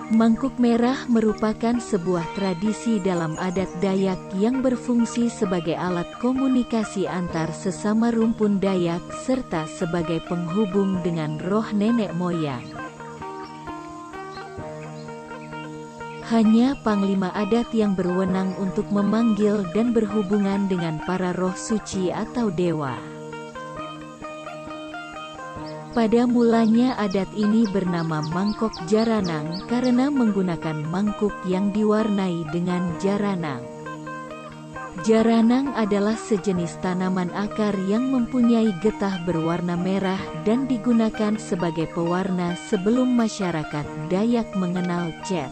Mangkuk merah merupakan sebuah tradisi dalam adat Dayak yang berfungsi sebagai alat komunikasi antar sesama rumpun Dayak serta sebagai penghubung dengan roh nenek moyang. Hanya panglima adat yang berwenang untuk memanggil dan berhubungan dengan para roh suci atau dewa. Pada mulanya adat ini bernama Mangkok Jaranang karena menggunakan mangkuk yang diwarnai dengan jaranang. Jaranang adalah sejenis tanaman akar yang mempunyai getah berwarna merah dan digunakan sebagai pewarna sebelum masyarakat Dayak mengenal cat.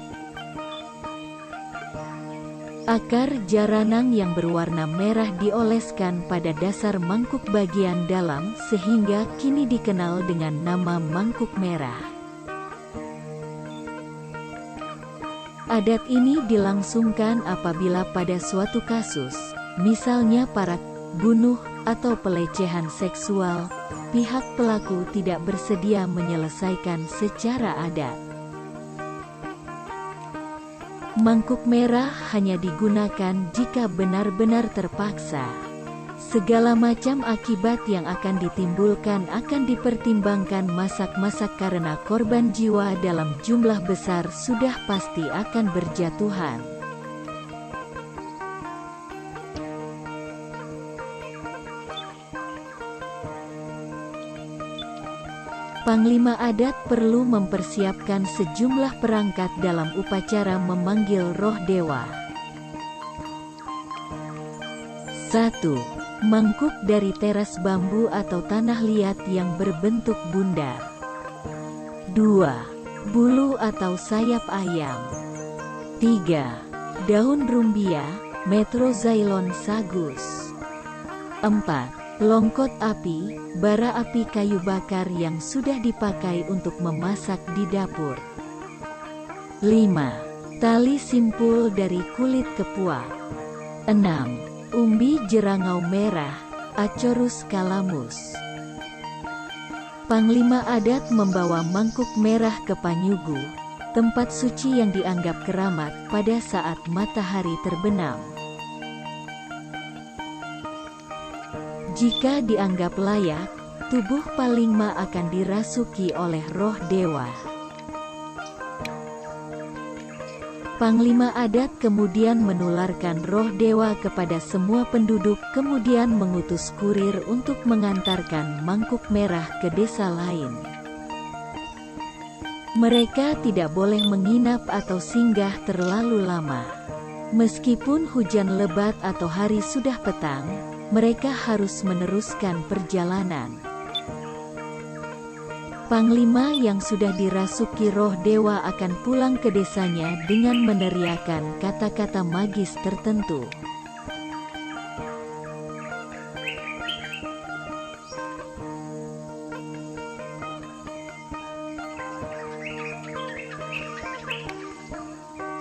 Akar jaranang yang berwarna merah dioleskan pada dasar mangkuk bagian dalam sehingga kini dikenal dengan nama mangkuk merah. Adat ini dilangsungkan apabila pada suatu kasus, misalnya para bunuh atau pelecehan seksual, pihak pelaku tidak bersedia menyelesaikan secara adat. Mangkuk merah hanya digunakan jika benar-benar terpaksa. Segala macam akibat yang akan ditimbulkan akan dipertimbangkan masak-masak karena korban jiwa dalam jumlah besar sudah pasti akan berjatuhan. Panglima adat perlu mempersiapkan sejumlah perangkat dalam upacara memanggil roh dewa. 1. Mangkuk dari teras bambu atau tanah liat yang berbentuk bundar. 2. Bulu atau sayap ayam. 3. Daun rumbia, Metroxylon sagus. 4. Longkot api, bara api kayu bakar yang sudah dipakai untuk memasak di dapur. 5. Tali simpul dari kulit kepuak. 6. Umbi jerangau merah, Acorus calamus. Panglima adat membawa mangkuk merah ke Panyugu, tempat suci yang dianggap keramat pada saat matahari terbenam. Jika dianggap layak, tubuh Panglima akan dirasuki oleh roh dewa. Panglima adat kemudian menularkan roh dewa kepada semua penduduk, kemudian mengutus kurir untuk mengantarkan mangkuk merah ke desa lain. Mereka tidak boleh menginap atau singgah terlalu lama. Meskipun hujan lebat atau hari sudah petang, mereka harus meneruskan perjalanan. Panglima yang sudah dirasuki roh dewa akan pulang ke desanya dengan meneriakkan kata-kata magis tertentu.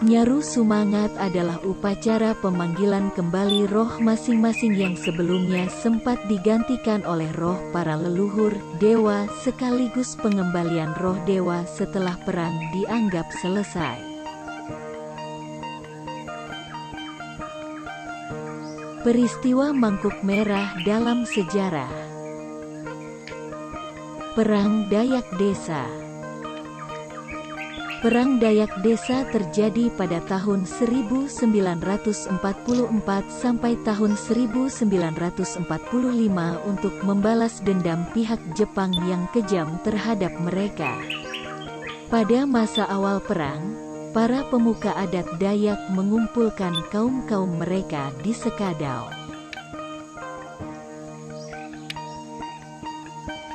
Nyaru Sumangat adalah upacara pemanggilan kembali roh masing-masing yang sebelumnya sempat digantikan oleh roh para leluhur, dewa, sekaligus pengembalian roh dewa setelah perang dianggap selesai. Peristiwa Mangkuk Merah dalam sejarah. Perang Dayak Desa. Perang Dayak Desa terjadi pada tahun 1944 sampai tahun 1945 untuk membalas dendam pihak Jepang yang kejam terhadap mereka. Pada masa awal perang, para pemuka adat Dayak mengumpulkan kaum-kaum mereka di Sekadau.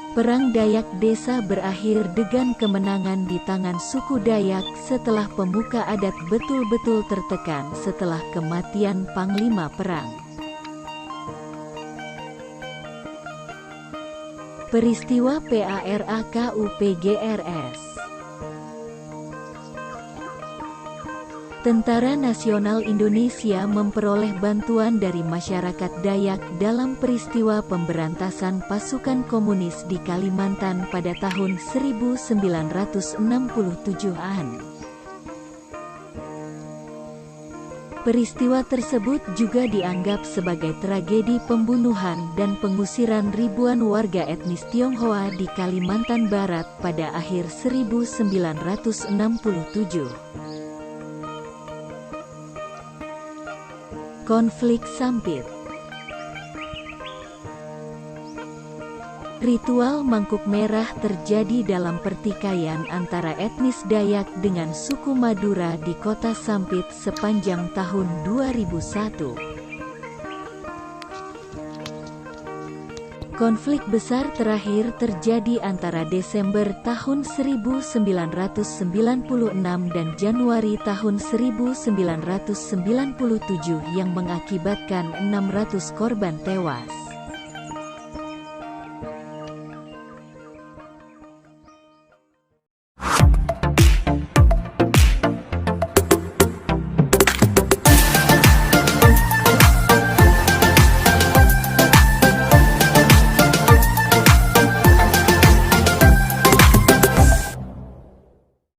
Perang Dayak Desa berakhir dengan kemenangan di tangan suku Dayak setelah pemuka adat betul-betul tertekan setelah kematian Panglima Perang. Peristiwa PARAKUPGRS. Tentara Nasional Indonesia memperoleh bantuan dari masyarakat Dayak dalam peristiwa pemberantasan pasukan komunis di Kalimantan pada tahun 1967-an. Peristiwa tersebut juga dianggap sebagai tragedi pembunuhan dan pengusiran ribuan warga etnis Tionghoa di Kalimantan Barat pada akhir 1967. Konflik Sampit. Ritual mangkuk merah terjadi dalam pertikaian antara etnis Dayak dengan suku Madura di kota Sampit sepanjang tahun 2001. Konflik besar terakhir terjadi antara Desember tahun 1996 dan Januari tahun 1997 yang mengakibatkan 600 korban tewas.